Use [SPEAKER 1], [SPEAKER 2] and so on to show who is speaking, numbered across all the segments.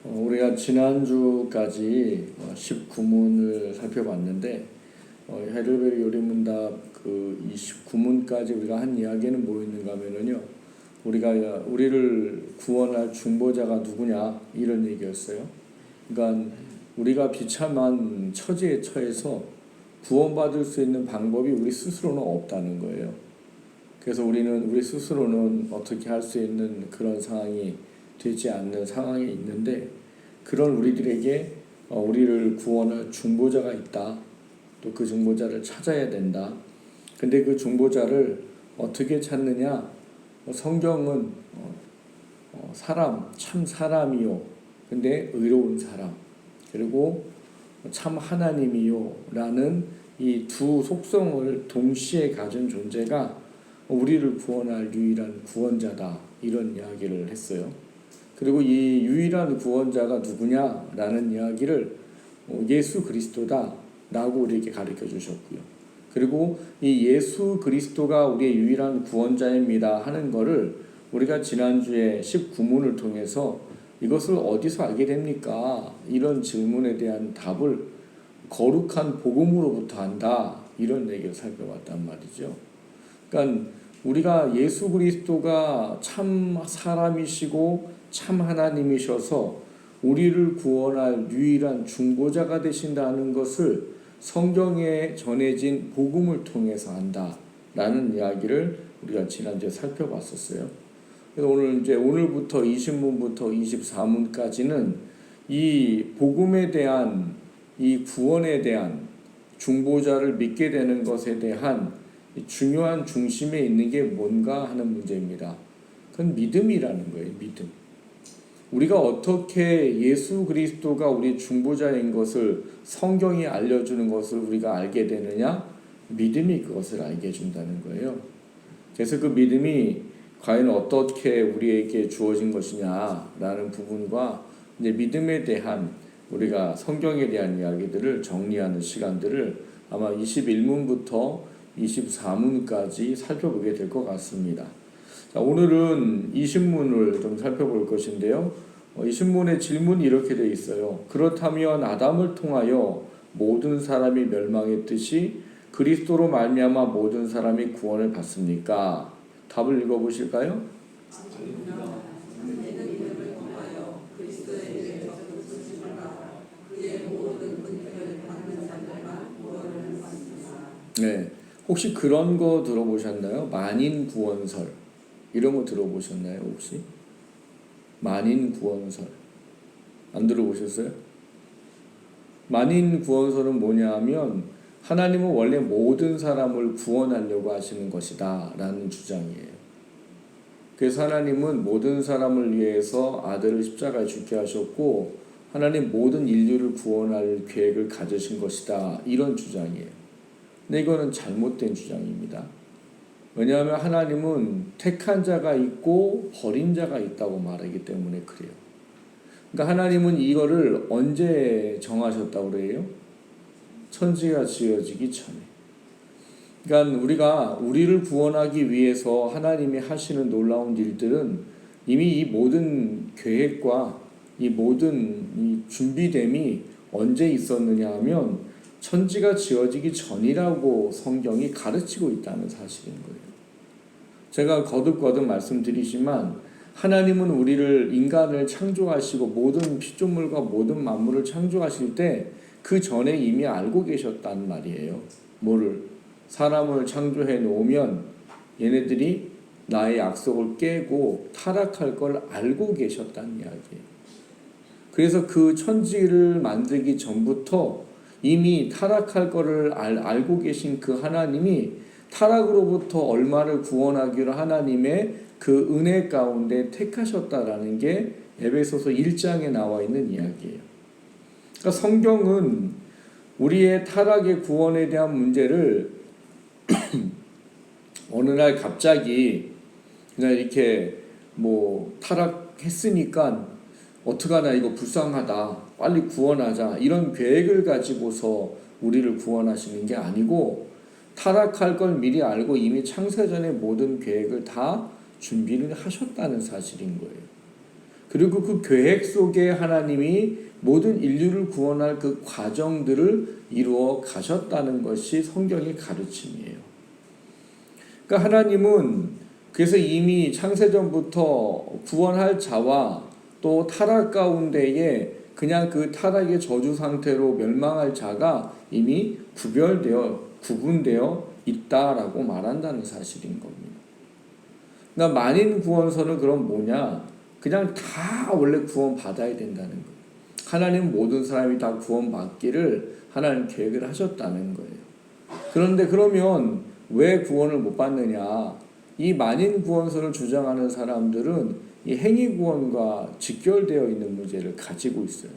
[SPEAKER 1] 우리가 지난주까지 19문을 살펴봤는데 헤르베르 요리문답 그 29문까지 우리가 한 이야기는 뭐였는가 하면은요, 우리를 구원할 중보자가 누구냐 이런 얘기였어요. 그러니까 우리가 비참한 처지에 처해서 구원받을 수 있는 방법이 우리 스스로는 없다는 거예요. 그래서 우리 스스로는 어떻게 할 수 있는 그런 상황이 되지 않는 상황에 있는데, 그런 우리들에게 우리를 구원할 중보자가 있다. 또 그 중보자를 찾아야 된다. 근데 그 중보자를 어떻게 찾느냐? 성경은 참 사람이요, 근데 의로운 사람, 그리고 참 하나님이요 라는 이 두 속성을 동시에 가진 존재가 우리를 구원할 유일한 구원자다, 이런 이야기를 했어요. 그리고 이 유일한 구원자가 누구냐라는 이야기를 예수 그리스도다 라고 우리에게 가르쳐 주셨고요. 그리고 이 예수 그리스도가 우리의 유일한 구원자입니다 하는 거를 우리가 지난주에 19문을 통해서 이것을 어디서 알게 됩니까? 이런 질문에 대한 답을 거룩한 복음으로부터 한다, 이런 얘기를 살펴봤단 말이죠. 그러니까 우리가 예수 그리스도가 참 사람이시고 참 하나님이셔서 우리를 구원할 유일한 중보자가 되신다는 것을 성경에 전해진 복음을 통해서 한다라는 이야기를 우리가 지난주에 살펴봤었어요. 그래서 오늘부터 20문부터 24문까지는 이 복음에 대한, 이 구원에 대한, 중보자를 믿게 되는 것에 대한 중요한 중심에 있는 게 뭔가 하는 문제입니다. 그건 믿음이라는 거예요. 믿음. 우리가 어떻게 예수 그리스도가 우리 중보자인 것을, 성경이 알려주는 것을 우리가 알게 되느냐? 믿음이 그것을 알게 해준다는 거예요. 그래서 그 믿음이 과연 어떻게 우리에게 주어진 것이냐라는 부분과 이제 믿음에 대한, 우리가 성경에 대한 이야기들을 정리하는 시간들을 아마 21문부터 24문까지 살펴보게 될 것 같습니다. 자, 오늘은 20문을 좀 살펴볼 것인데요. 20문의 질문이 이렇게 되어 있어요. 그렇다면 아담을 통하여 모든 사람이 멸망했듯이 그리스도로 말미암아 모든 사람이 구원을 받습니까? 답을 읽어보실까요? 네, 혹시 그런 거 들어보셨나요? 만인 구원설 이런 거 들어보셨나요? 혹시 만인 구원설 안 들어보셨어요? 만인 구원설은 뭐냐면 하나님은 원래 모든 사람을 구원하려고 하시는 것이다 라는 주장이에요. 그래서 하나님은 모든 사람을 위해서 아들을 십자가에 죽게 하셨고, 하나님 모든 인류를 구원할 계획을 가지신 것이다, 이런 주장이에요. 근데 이거는 잘못된 주장입니다. 왜냐하면 하나님은 택한 자가 있고 버린 자가 있다고 말하기 때문에 그래요. 그러니까 하나님은 이거를 언제 정하셨다고 그래요? 천지가 지어지기 전에. 그러니까 우리를 구원하기 위해서 하나님이 하시는 놀라운 일들은 이미 이 모든 계획과 이 모든 이 준비됨이 언제 있었느냐 하면 천지가 지어지기 전이라고 성경이 가르치고 있다는 사실인 거예요. 제가 거듭거듭 말씀드리지만 하나님은 우리를, 인간을 창조하시고 모든 피조물과 모든 만물을 창조하실 때 그 전에 이미 알고 계셨단 말이에요. 뭐를? 사람을 창조해 놓으면 얘네들이 나의 약속을 깨고 타락할 걸 알고 계셨다는 이야기예요. 그래서 그 천지를 만들기 전부터 이미 타락할 거를 알고 계신 그 하나님이 타락으로부터 얼마를 구원하기로 하나님의 그 은혜 가운데 택하셨다라는 게 에베소서 1장에 나와 있는 이야기예요. 그러니까 성경은 우리의 타락의 구원에 대한 문제를 어느 날 갑자기 그냥 이렇게 타락했으니까 어떡하나 이거 불쌍하다, 빨리 구원하자, 이런 계획을 가지고서 우리를 구원하시는 게 아니고, 타락할 걸 미리 알고 이미 창세전의 모든 계획을 다 준비를 하셨다는 사실인 거예요. 그리고 그 계획 속에 하나님이 모든 인류를 구원할 그 과정들을 이루어 가셨다는 것이 성경의 가르침이에요. 그러니까 하나님은 그래서 이미 창세전부터 구원할 자와 또 타락 가운데에 그냥 그 타락의 저주 상태로 멸망할 자가 이미 구분되어 있다라고 말한다는 사실인 겁니다. 그러니까 만인 구원서는 그럼 뭐냐? 그냥 다 원래 구원 받아야 된다는 거예요. 하나님 모든 사람이 다 구원 받기를 하나님 계획을 하셨다는 거예요. 그런데 그러면 왜 구원을 못 받느냐? 이 만인 구원서를 주장하는 사람들은 이 행위 구원과 직결되어 있는 문제를 가지고 있어요.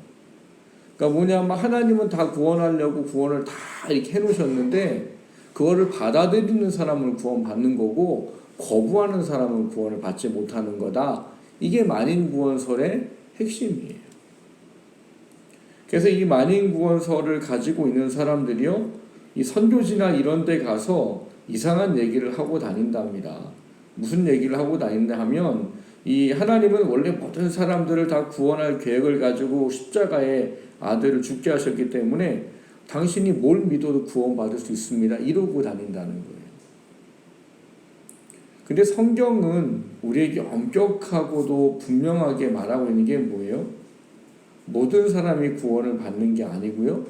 [SPEAKER 1] 그러니까 뭐냐면 하나님은 다 구원하려고 구원을 다 이렇게 해놓으셨는데 그거를 받아들이는 사람을 구원받는 거고 거부하는 사람은 구원을 받지 못하는 거다. 이게 만인 구원설의 핵심이에요. 그래서 이 만인 구원설을 가지고 있는 사람들이요, 이 선교지나 이런 데 가서 이상한 얘기를 하고 다닌답니다. 무슨 얘기를 하고 다닌다 하면 이 하나님은 원래 모든 사람들을 다 구원할 계획을 가지고 십자가에 아들을 죽게 하셨기 때문에 당신이 뭘 믿어도 구원받을 수 있습니다. 이러고 다닌다는 거예요. 근데 성경은 우리에게 엄격하고도 분명하게 말하고 있는 게 뭐예요? 모든 사람이 구원을 받는 게 아니고요.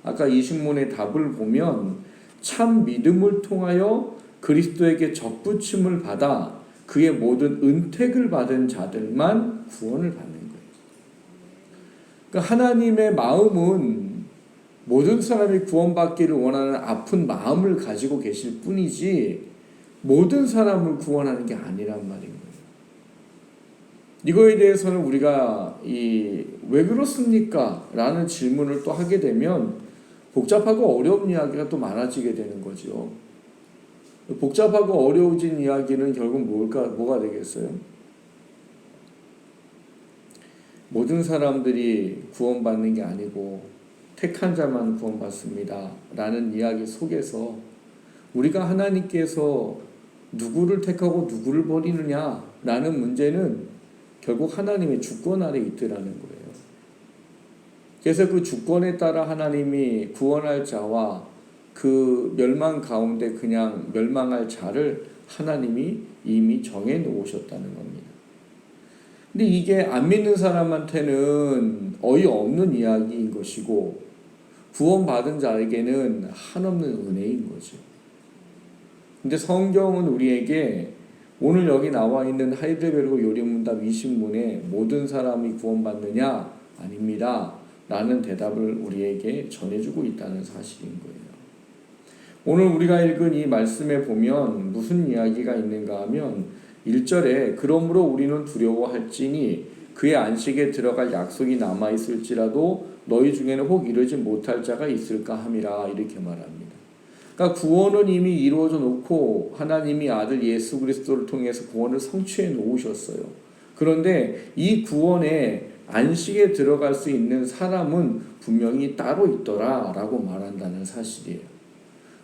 [SPEAKER 1] 아까 이 신문의 답을 보면 참 믿음을 통하여 그리스도에게 접붙임을 받아 그의 모든 은택을 받은 자들만 구원을 받는 거예요. 그러니까 하나님의 마음은 모든 사람이 구원받기를 원하는 아픈 마음을 가지고 계실 뿐이지 모든 사람을 구원하는 게 아니란 말인 거예요. 이거에 대해서는 우리가 왜 그렇습니까? 라는 질문을 또 하게 되면 복잡하고 어려운 이야기가 또 많아지게 되는 거죠. 복잡하고 어려워진 이야기는 결국 뭐가 되겠어요? 모든 사람들이 구원받는 게 아니고 택한 자만 구원받습니다. 라는 이야기 속에서 우리가 하나님께서 누구를 택하고 누구를 버리느냐 라는 문제는 결국 하나님의 주권 아래 있더라는 거예요. 그래서 그 주권에 따라 하나님이 구원할 자와 그 멸망 가운데 그냥 멸망할 자를 하나님이 이미 정해 놓으셨다는 겁니다. 근데 이게 안 믿는 사람한테는 어이없는 이야기인 것이고 구원받은 자에게는 한없는 은혜인 거죠. 근데 성경은 우리에게 오늘 여기 나와 있는 하이델베르그 요리문답 20문에 모든 사람이 구원받느냐? 아닙니다. 라는 대답을 우리에게 전해주고 있다는 사실인 거예요. 오늘 우리가 읽은 이 말씀에 보면 무슨 이야기가 있는가 하면 1절에 그러므로 우리는 두려워할지니 그의 안식에 들어갈 약속이 남아있을지라도 너희 중에는 혹 이르지 못할 자가 있을까 함이라 이렇게 말합니다. 그러니까 구원은 이미 이루어져 놓고 하나님이 아들 예수 그리스도를 통해서 구원을 성취해 놓으셨어요. 그런데 이 구원에 안식에 들어갈 수 있는 사람은 분명히 따로 있더라 라고 말한다는 사실이에요.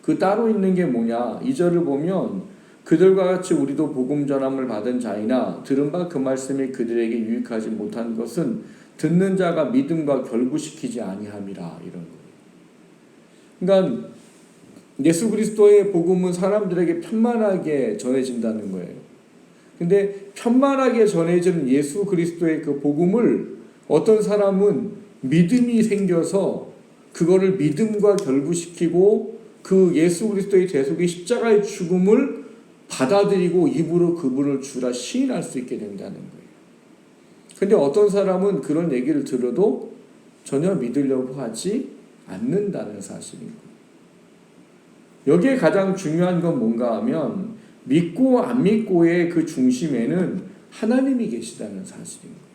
[SPEAKER 1] 그 따로 있는 게 뭐냐? 2절을 보면 그들과 같이 우리도 복음 전함을 받은 자이나 들은 바 그 말씀이 그들에게 유익하지 못한 것은 듣는 자가 믿음과 결부시키지 아니함이라 이런 거예요. 그러니까 예수 그리스도의 복음은 사람들에게 편만하게 전해진다는 거예요. 근데 편만하게 전해지는 예수 그리스도의 그 복음을 어떤 사람은 믿음이 생겨서 그거를 믿음과 결부시키고 그 예수 그리스도의 대속의 십자가의 죽음을 받아들이고 입으로 그분을 주라 시인할 수 있게 된다는 거예요. 근데 어떤 사람은 그런 얘기를 들어도 전혀 믿으려고 하지 않는다는 사실인 거예요. 여기에 가장 중요한 건 뭔가 하면 믿고 안 믿고의 그 중심에는 하나님이 계시다는 사실인 거예요.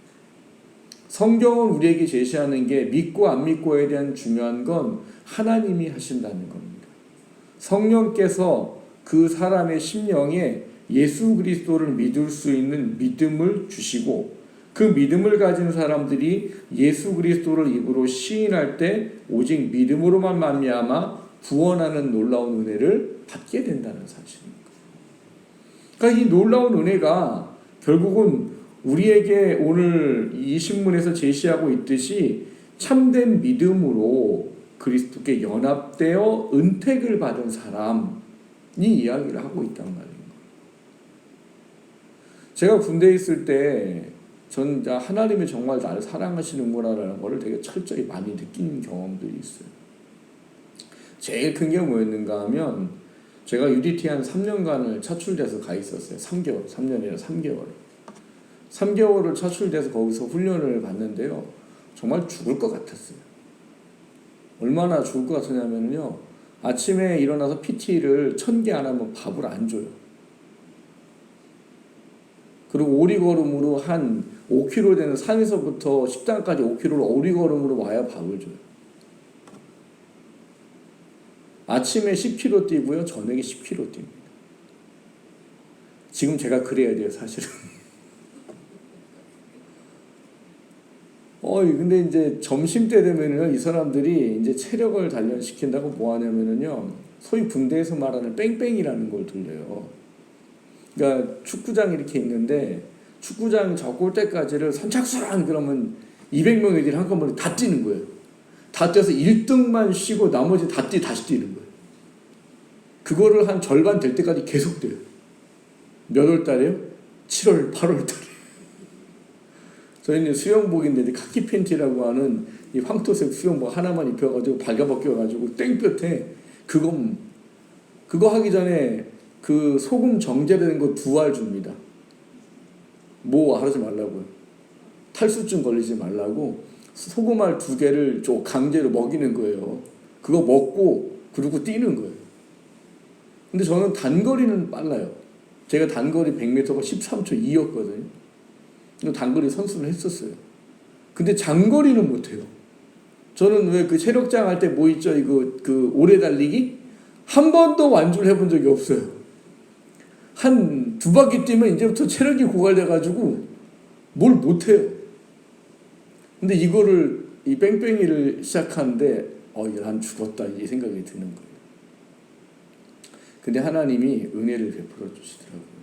[SPEAKER 1] 성경은 우리에게 제시하는 게 믿고 안 믿고에 대한 중요한 건 하나님이 하신다는 겁니다. 성령께서 그 사람의 심령에 예수 그리스도를 믿을 수 있는 믿음을 주시고 그 믿음을 가진 사람들이 예수 그리스도를 입으로 시인할 때 오직 믿음으로만 말미암아 구원하는 놀라운 은혜를 받게 된다는 사실입니다. 그러니까 이 놀라운 은혜가 결국은 우리에게 오늘 이 신문에서 제시하고 있듯이 참된 믿음으로 그리스도께 연합되어 은택을 받은 사람이 이야기를 하고 있단 말이에요. 제가 군대에 있을 때 전 하나님이 정말 나를 사랑하시는구나라는 것을 되게 철저히 많이 느낀 경험들이 있어요. 제일 큰 게 뭐였는가 하면 제가 UDT 한 3년간을 차출돼서 가 있었어요. 3개월, 3년이나 3개월. 3개월을 차출돼서 거기서 훈련을 받는데요. 정말 죽을 것 같았어요. 얼마나 죽을 것 같았냐면요. 아침에 일어나서 PT를 1000개 안 하면 밥을 안 줘요. 그리고 오리걸음으로 한 5km 되는 산에서부터 식당까지 5km를 오리걸음으로 와야 밥을 줘요. 아침에 10km 뛰고요. 저녁에 10km 뜁니다. 지금 제가 그래야 돼요, 사실은. 근데 이제 점심때 되면은요, 이 사람들이 이제 체력을 단련시킨다고 뭐 하냐면은요, 소위 군대에서 말하는 뺑뺑이라는 걸 돌려요. 그러니까 축구장이 이렇게 있는데, 축구장 저 골대까지를 선착순 그러면 200명 애들이 한꺼번에 다 뛰는 거예요. 다 뛰어서 1등만 쉬고 나머지 다시 뛰는 거예요. 그거를 한 절반 될 때까지 계속 돼요. 몇 월 달에요? 7월, 8월 달에. 저희는 수영복인데 카키 팬티라고 하는 이 황토색 수영복 하나만 입혀가지고 발가벗겨가지고 땡볕에 그거 하기 전에 그 소금 정제된 거 2알 줍니다. 뭐 하지 말라고요. 탈수증 걸리지 말라고 소금알 2개를 강제로 먹이는 거예요. 그거 먹고 그리고 뛰는 거예요. 근데 저는 단거리는 빨라요. 제가 단거리 100m가 13초 2였거든요. 단거리 선수를 했었어요. 근데 장거리는 못해요. 저는 왜 그 체력장 할 때 뭐 있죠? 그 오래 달리기? 한 번도 완주를 해본 적이 없어요. 한 2바퀴 뛰면 이제부터 체력이 고갈돼가지고 뭘 못해요. 근데 이 뺑뺑이를 시작하는데 난 죽었다 이 생각이 드는 거예요. 근데 하나님이 은혜를 베풀어 주시더라고요.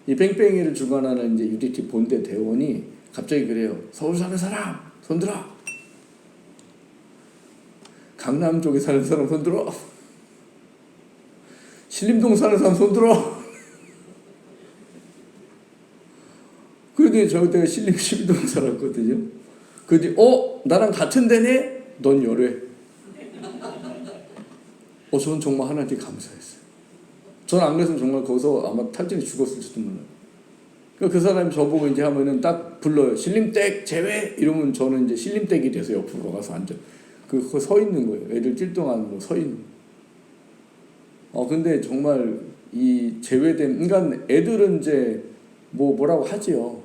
[SPEAKER 1] 이 뺑뺑이를 주관하는 이제 UDT 본대 대원이 갑자기 그래요. 서울 사는 사람 손 들어. 강남 쪽에 사는 사람 손 들어. 신림동 사는 사람 손 들어. 그런데 저 그때 신림 12동 살았거든요. 그랬더니 나랑 같은 데네? 넌 열애. 저는 정말 하나님께 감사했어요. 저는 안 그랬으면 정말 거기서 아마 탈진이 죽었을지도 몰라요. 그러니까 그 사람이 저보고 이제 하면은 딱 불러요. 신림댁 제외! 이러면 저는 이제 신림댁이 돼서 옆으로 가서 앉아. 그거 서 있는 거예요. 애들 뛸 동안 뭐 서 있는. 근데 정말 이 제외된, 그러니까 애들은 이제 뭐라고 하지요.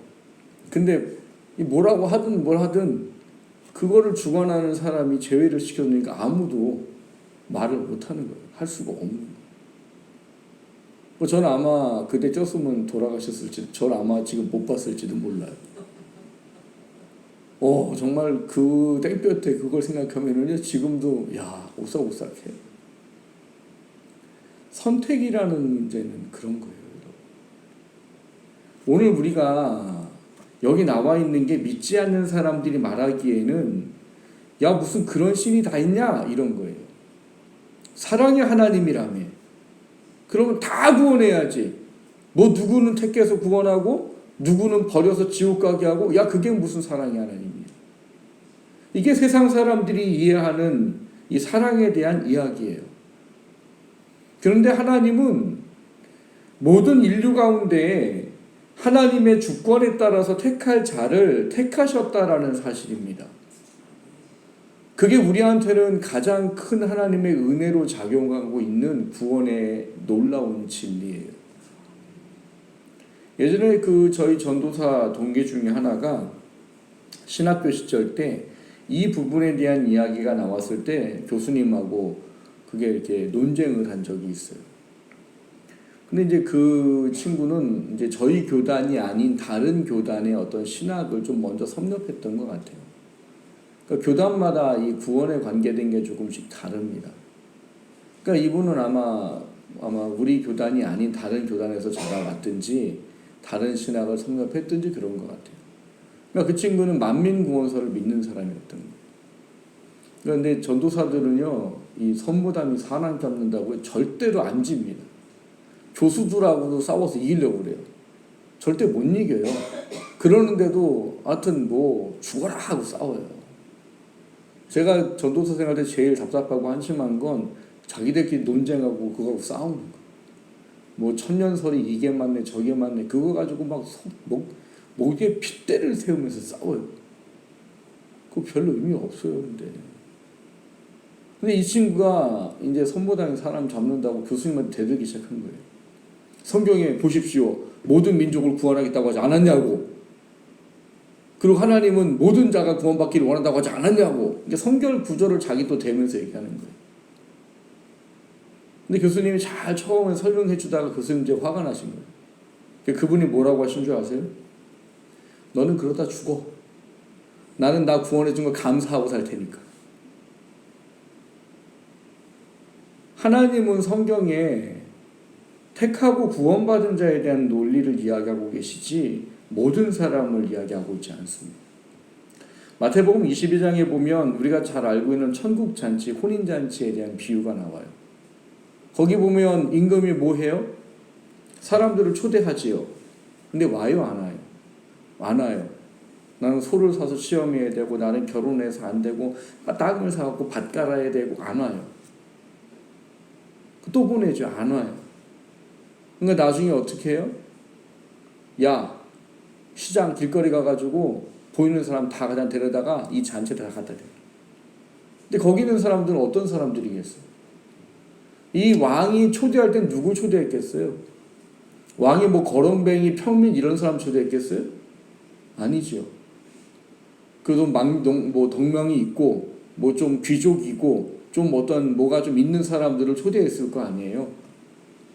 [SPEAKER 1] 근데 뭐라고 하든 뭘 하든 그거를 주관하는 사람이 제외를 시켜놓으니까 아무도 말을 못하는 거예요. 할 수가 없는 거예요. 저는 아마 그때 쪘으면 돌아가셨을지, 저를 아마 지금 못 봤을지도 몰라요. 정말 그 땡볕에 그걸 생각하면은요, 지금도, 오싹오싹해요. 선택이라는 문제는 그런 거예요. 오늘 우리가 여기 나와 있는 게 믿지 않는 사람들이 말하기에는, 무슨 그런 신이 다 있냐? 이런 거예요. 사랑의 하나님이라며. 그러면 다 구원해야지. 누구는 택해서 구원하고 누구는 버려서 지옥 가게 하고 그게 무슨 사랑의 하나님이야. 이게 세상 사람들이 이해하는 이 사랑에 대한 이야기예요. 그런데 하나님은 모든 인류 가운데 하나님의 주권에 따라서 택할 자를 택하셨다라는 사실입니다. 그게 우리한테는 가장 큰 하나님의 은혜로 작용하고 있는 구원의 놀라운 진리예요. 예전에 저희 전도사 동기 중에 하나가 신학교 시절 때 이 부분에 대한 이야기가 나왔을 때 교수님하고 그게 이렇게 논쟁을 한 적이 있어요. 근데 이제 그 친구는 이제 저희 교단이 아닌 다른 교단의 어떤 신학을 좀 먼저 섭렵했던 것 같아요. 그러니까 교단마다 이 구원에 관계된 게 조금씩 다릅니다. 그러니까 이분은 아마 우리 교단이 아닌 다른 교단에서 자라왔든지 다른 신학을 섭렵했든지 그런 것 같아요. 그러니까 그 친구는 만민구원서를 믿는 사람이었던 거예요. 그런데 전도사들은요, 이 선무담이 사람 잡는다고 절대로 안 집니다. 교수들하고도 싸워서 이기려고 그래요. 절대 못 이겨요. 그러는데도 하여튼 뭐 죽어라 하고 싸워요. 제가 전도사 생활 때 제일 답답하고 한심한 건 자기들끼리 논쟁하고 그거 싸우는 거. 뭐 천년설이 이게 맞네 저게 맞네 그거 가지고 막 목에 핏대를 세우면서 싸워요. 그거 별로 의미 없어요. 근데 이 친구가 이제 선보당에 사람 잡는다고 교수님한테 대들기 시작한 거예요. 성경에 보십시오. 모든 민족을 구원하겠다고 하지 않았냐고. 그리고 하나님은 모든 자가 구원받기를 원한다고 하지 않았냐고. 이제 성경 구절을 자기 또 대면서 얘기하는 거예요. 근데 교수님이 잘 처음에 설명해 주다가 교수님 이제 화가 나신 거예요. 그분이 뭐라고 하신 줄 아세요? 너는 그러다 죽어. 나는 나 구원해 준 거 감사하고 살 테니까. 하나님은 성경에 택하고 구원받은 자에 대한 논리를 이야기하고 계시지 모든 사람을 이야기하고 있지 않습니다. 마태복음 22장에 보면 우리가 잘 알고 있는 천국잔치, 혼인잔치에 대한 비유가 나와요. 거기 보면 임금이 뭐 해요? 사람들을 초대하지요. 근데 와요, 안 와요? 안 와요. 나는 소를 사서 시험해야 되고 나는 결혼해서 안 되고 땅을 사갖고 밭 갈아야 되고 안 와요. 또 보내죠. 안 와요. 그러니까 나중에 어떻게 해요? 야, 시장 길거리 가가지고 보이는 사람 다 그냥 데려다가 이 잔치를 다 갖다 대요. 근데 거기 있는 사람들은 어떤 사람들이겠어요? 이 왕이 초대할 땐 누구 초대했겠어요? 왕이 뭐 거렁뱅이, 평민 이런 사람 초대했겠어요? 아니죠. 그래도 뭐 덕명이 있고 뭐 좀 귀족이고 좀 어떤 뭐가 좀 있는 사람들을 초대했을 거 아니에요.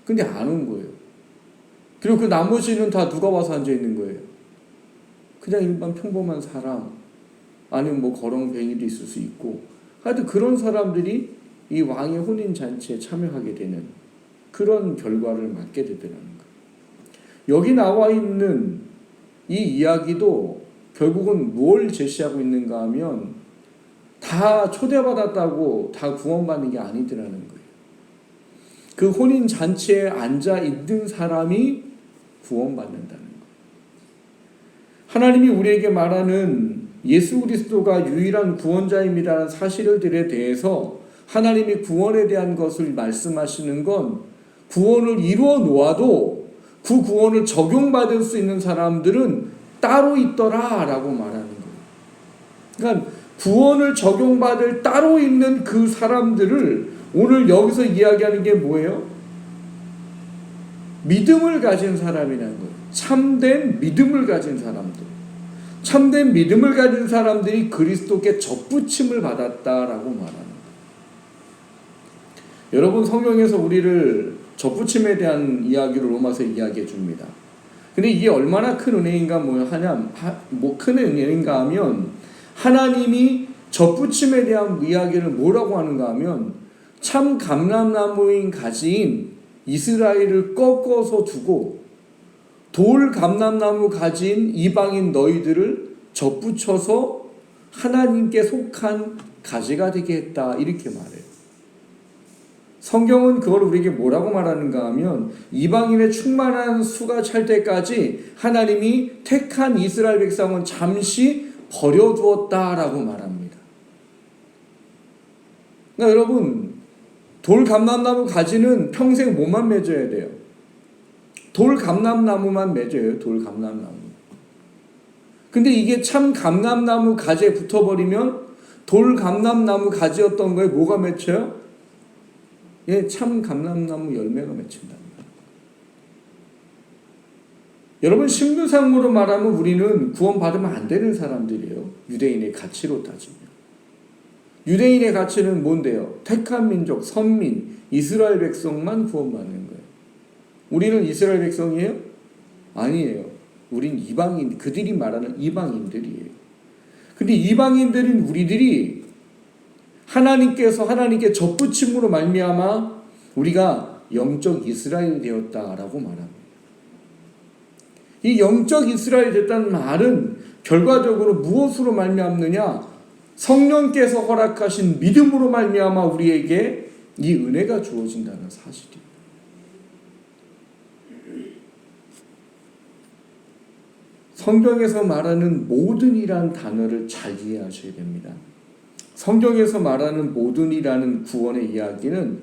[SPEAKER 1] 근데 안 온 거예요. 그리고 그 나머지는 다 누가 와서 앉아 있는 거예요? 그냥 일반 평범한 사람, 아니면 뭐 거렁뱅이도 있을 수 있고, 하여튼 그런 사람들이 이 왕의 혼인잔치에 참여하게 되는 그런 결과를 맞게 되더라는 거예요. 여기 나와 있는 이 이야기도 결국은 뭘 제시하고 있는가 하면 다 초대받았다고 다 구원받는 게 아니더라는 거예요. 그 혼인잔치에 앉아 있는 사람이 구원받는다는 거예요. 하나님이 우리에게 말하는 예수 그리스도가 유일한 구원자입니다라는 사실들에 대해서 하나님이 구원에 대한 것을 말씀하시는 건 구원을 이루어 놓아도 그 구원을 적용받을 수 있는 사람들은 따로 있더라라고 말하는 거예요. 그러니까 구원을 적용받을 따로 있는 그 사람들을 오늘 여기서 이야기하는 게 뭐예요? 믿음을 가진 사람이라는 거예요. 참된 믿음을 가진 사람들. 참된 믿음을 가진 사람들이 그리스도께 접붙임을 받았다라고 말하는 거예요. 여러분, 성경에서 우리를 접붙임에 대한 이야기를 로마서에 이야기해 줍니다. 근데 이게 얼마나 큰 은혜인가 큰 은혜인가 하면 하나님이 접붙임에 대한 이야기를 뭐라고 하는가 하면 참 감람나무인 가지인 이스라엘을 꺾어서 두고 돌 감람나무 가진 이방인 너희들을 접붙여서 하나님께 속한 가지가 되게 했다 이렇게 말해요. 성경은 그걸 우리에게 뭐라고 말하는가 하면 이방인의 충만한 수가 찰 때까지 하나님이 택한 이스라엘 백성은 잠시 버려두었다라고 말합니다. 그러니까 여러분, 돌 감람나무 가지는 평생 뭐만 맺어야 돼요? 돌 감람나무만 맺어요. 돌 감람나무. 근데 이게 참 감람나무 가지에 붙어버리면 돌 감람나무 가지였던 거에 뭐가 맺혀요? 예, 참 감람나무 열매가 맺힌다. 여러분, 신분상으로 말하면 우리는 구원받으면 안 되는 사람들이에요. 유대인의 가치로 따지면. 유대인의 가치는 뭔데요? 택한 민족, 선민, 이스라엘 백성만 구원받는 거예요. 우리는 이스라엘 백성이에요? 아니에요. 우린 이방인, 그들이 말하는 이방인들이에요. 근데 이방인들인 우리들이 하나님께 접붙임으로 말미암아 우리가 영적 이스라엘이 되었다라고 말합니다. 이 영적 이스라엘이 됐다는 말은 결과적으로 무엇으로 말미암느냐? 성령께서 허락하신 믿음으로 말미암아 우리에게 이 은혜가 주어진다는 사실이에요. 성경에서 말하는 모든이란 단어를 잘 이해하셔야 됩니다. 성경에서 말하는 모든이라는 구원의 이야기는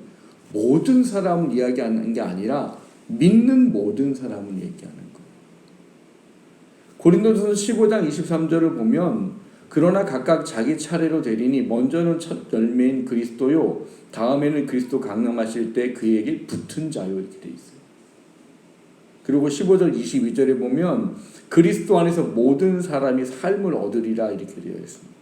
[SPEAKER 1] 모든 사람을 이야기하는 게 아니라 믿는 모든 사람을 얘기하는 거예요. 고린도전서 15장 23절을 보면 그러나 각각 자기 차례로 되리니 먼저는 첫 열매인 그리스도요 다음에는 그리스도 강림하실 때 그에게 붙은 자요 이렇게 돼 있어요. 그리고 15절 22절에 보면 그리스도 안에서 모든 사람이 삶을 얻으리라 이렇게 되어 있습니다.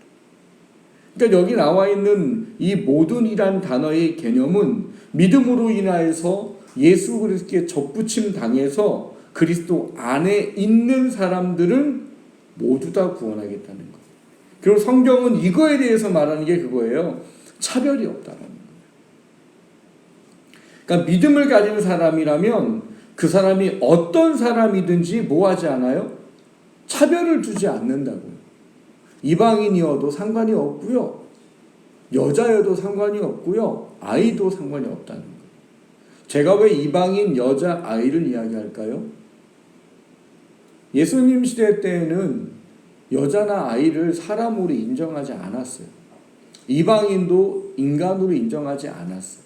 [SPEAKER 1] 그러니까 여기 나와 있는 이 모든이란 단어의 개념은 믿음으로 인하여서 예수 그리스도께 접붙임 당해서 그리스도 안에 있는 사람들은 모두 다 구원하겠다는 거예요. 그리고 성경은 이거에 대해서 말하는 게 그거예요. 차별이 없다는 거예요. 그러니까 믿음을 가진 사람이라면 그 사람이 어떤 사람이든지 뭐 하지 않아요? 차별을 두지 않는다고요. 이방인이어도 상관이 없고요. 여자여도 상관이 없고요. 아이도 상관이 없다는 거예요. 제가 왜 이방인 여자 아이를 이야기할까요? 예수님 시대 때에는 여자나 아이를 사람으로 인정하지 않았어요. 이방인도 인간으로 인정하지 않았어요.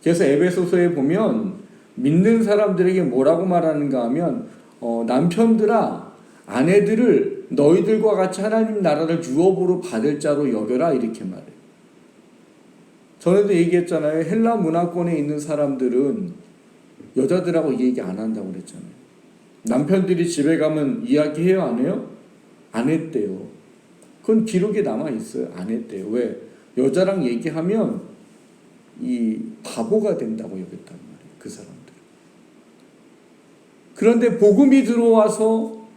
[SPEAKER 1] 그래서 에베소서에 보면 믿는 사람들에게 뭐라고 말하는가 하면 남편들아 아내들을 너희들과 같이 하나님 나라를 유업으로 받을 자로 여겨라 이렇게 말해요. 전에도 얘기했잖아요. 헬라 문화권에 있는 사람들은 여자들하고 얘기 안 한다고 그랬잖아요. 남편들이 집에 가면 이야기해요 안 해요? 안 했대요. 그건 기록에 남아있어요. 안 했대요. 왜? 여자랑 얘기하면 이 바보가 된다고 여겼단 말이에요. 그 사람들. 그런데 복음이 들어와서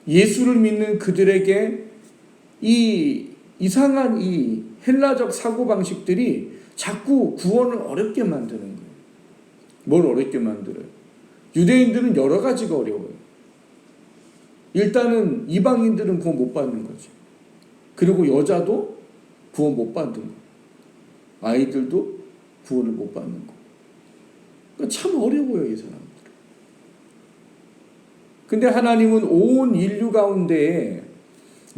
[SPEAKER 1] 예수를 믿는 그들에게 이 이상한 이 헬라적 사고방식들이 자꾸 구원을 어렵게 만드는 거예요. 뭘 어렵게 만들어요? 유대인들은 여러 가지가 어려워요. 일단은 이방인들은 구원 못 받는 거지. 그리고 여자도 구원 못 받는 거. 아이들도 구원을 못 받는 거. 그러니까 참 어려워요, 이 사람들. 근데 하나님은 온 인류 가운데에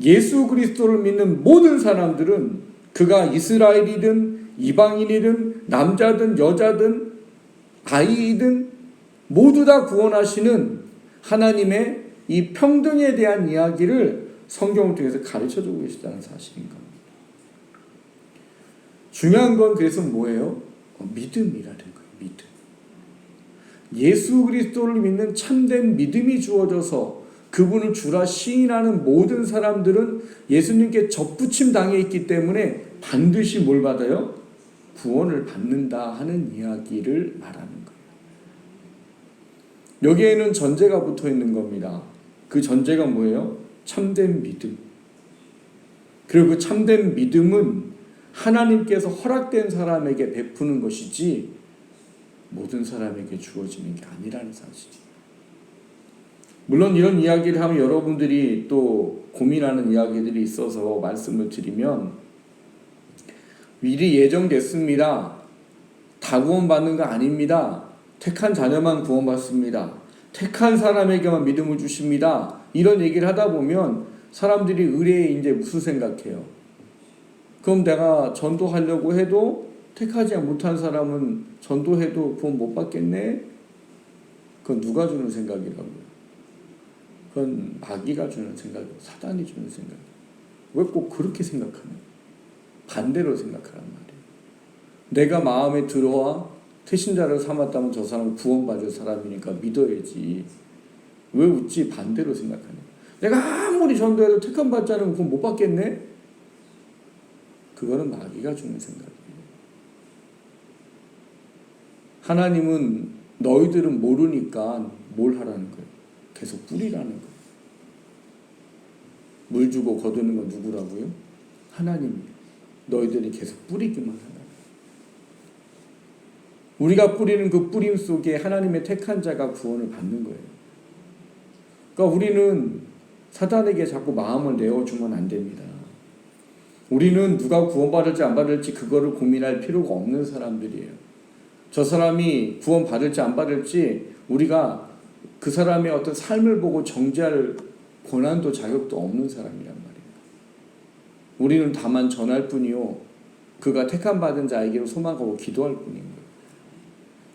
[SPEAKER 1] 예수 그리스도를 믿는 모든 사람들은 그가 이스라엘이든 이방인이든 남자든 여자든 아이든 모두 다 구원하시는 하나님의 이 평등에 대한 이야기를 성경을 통해서 가르쳐주고 계시다는 사실인 겁니다. 중요한 건 그래서 뭐예요? 믿음이라는 거예요. 믿음. 예수 그리스도를 믿는 참된 믿음이 주어져서 그분을 주라 시인하는 모든 사람들은 예수님께 접붙임 당해 있기 때문에 반드시 뭘 받아요? 구원을 받는다 하는 이야기를 말하는 거예요. 여기에는 전제가 붙어 있는 겁니다. 그 전제가 뭐예요? 참된 믿음. 그리고 그 참된 믿음은 하나님께서 허락된 사람에게 베푸는 것이지 모든 사람에게 주어지는 게 아니라는 사실이에요. 물론 이런 이야기를 하면 여러분들이 또 고민하는 이야기들이 있어서 말씀을 드리면 미리 예정됐습니다. 다 구원받는 거 아닙니다. 택한 자녀만 구원받습니다. 택한 사람에게만 믿음을 주십니다. 이런 얘기를 하다 보면 사람들이 의뢰에 이제 무슨 생각해요? 그럼 내가 전도하려고 해도 택하지 못한 사람은 전도해도 구원 못 받겠네? 그건 누가 주는 생각이라고요? 그건 마귀가 주는 생각이고 사단이 주는 생각이에요. 왜 꼭 그렇게 생각하냐? 반대로 생각하란 말이에요. 내가 마음에 들어와 태신자를 삼았다면 저 사람은 구원받을 사람이니까 믿어야지. 왜 웃지? 반대로 생각하냐? 내가 아무리 전도해도 택함 받지 않으면 구원 못 받겠네? 그거는 마귀가 주는 생각이에요. 하나님은 너희들은 모르니까 뭘 하라는 거예요? 계속 뿌리라는 거예요. 물 주고 거두는 건 누구라고요? 하나님이에요. 너희들이 계속 뿌리기만 하라. 우리가 뿌리는 그 뿌림 속에 하나님의 택한 자가 구원을 받는 거예요. 그러니까 우리는 사단에게 자꾸 마음을 내어주면 안 됩니다. 우리는 누가 구원받을지 안 받을지 그거를 고민할 필요가 없는 사람들이에요. 저 사람이 구원받을지 안 받을지 우리가 그 사람의 어떤 삶을 보고 정죄할 권한도 자격도 없는 사람이란 말이에요. 우리는 다만 전할 뿐이요, 그가 택함 받은 자에게로 소망하고 기도할 뿐인 거예요.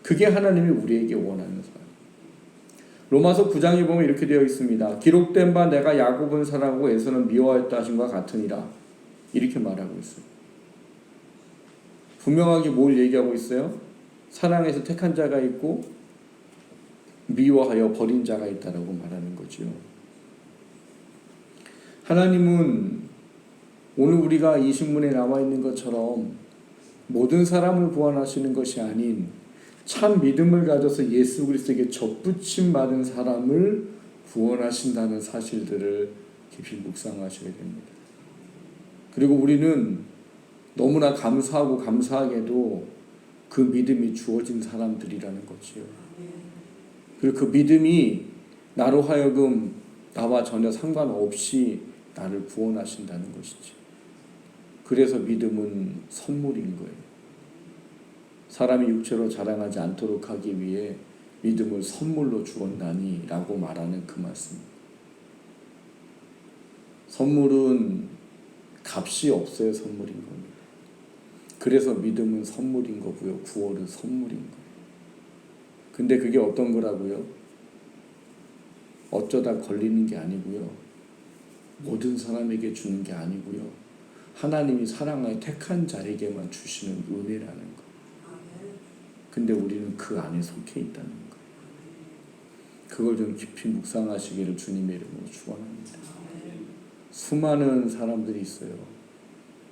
[SPEAKER 1] 그게 하나님이 우리에게 원하는 삶. 로마서 9장에 보면 이렇게 되어 있습니다. 기록된 바 내가 야곱은 사랑하고 에서는 미워하였다 하신 것 같으니라. 이렇게 말하고 있어요. 분명하게 뭘 얘기하고 있어요? 사랑해서 택한 자가 있고 미워하여 버린 자가 있다라고 말하는 거죠. 하나님은 오늘 우리가 이 신문에 나와 있는 것처럼 모든 사람을 구원하시는 것이 아닌 참 믿음을 가져서 예수 그리스도에게 접붙임 받은 사람을 구원하신다는 사실들을 깊이 묵상하셔야 됩니다. 그리고 우리는 너무나 감사하고 감사하게도 그 믿음이 주어진 사람들이라는 거지요. 그리고 그 믿음이 나로 하여금 나와 전혀 상관없이 나를 구원하신다는 것이지. 그래서 믿음은 선물인 거예요. 사람이 육체로 자랑하지 않도록 하기 위해 믿음을 선물로 주었나니 라고 말하는 그 말씀입니다. 선물은 값이 없어야 선물인 겁니다. 그래서 믿음은 선물인 거고요. 구원은 선물인 거예요. 근데 그게 어떤 거라고요? 어쩌다 걸리는 게 아니고요. 모든 사람에게 주는 게 아니고요. 하나님이 사랑하여 택한 자에게만 주시는 은혜라는 거. 근데 우리는 그 안에 속해 있다는 거예요. 그걸 좀 깊이 묵상하시기를 주님의 이름으로 축원합니다. 수많은 사람들이 있어요.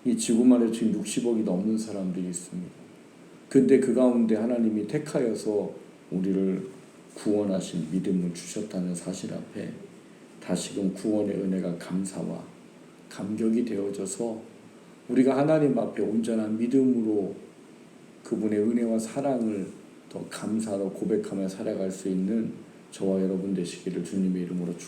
[SPEAKER 1] 이 지구만에 지금 60억이 넘는 사람들이 있습니다. 근데 그 가운데 하나님이 택하여서 우리를 구원하신 믿음을 주셨다는 사실 앞에 다시금 구원의 은혜가 감사와 감격이 되어져서 우리가 하나님 앞에 온전한 믿음으로 그분의 은혜와 사랑을 더 감사로 고백하며 살아갈 수 있는 저와 여러분 되시기를 주님의 이름으로 축원합니다.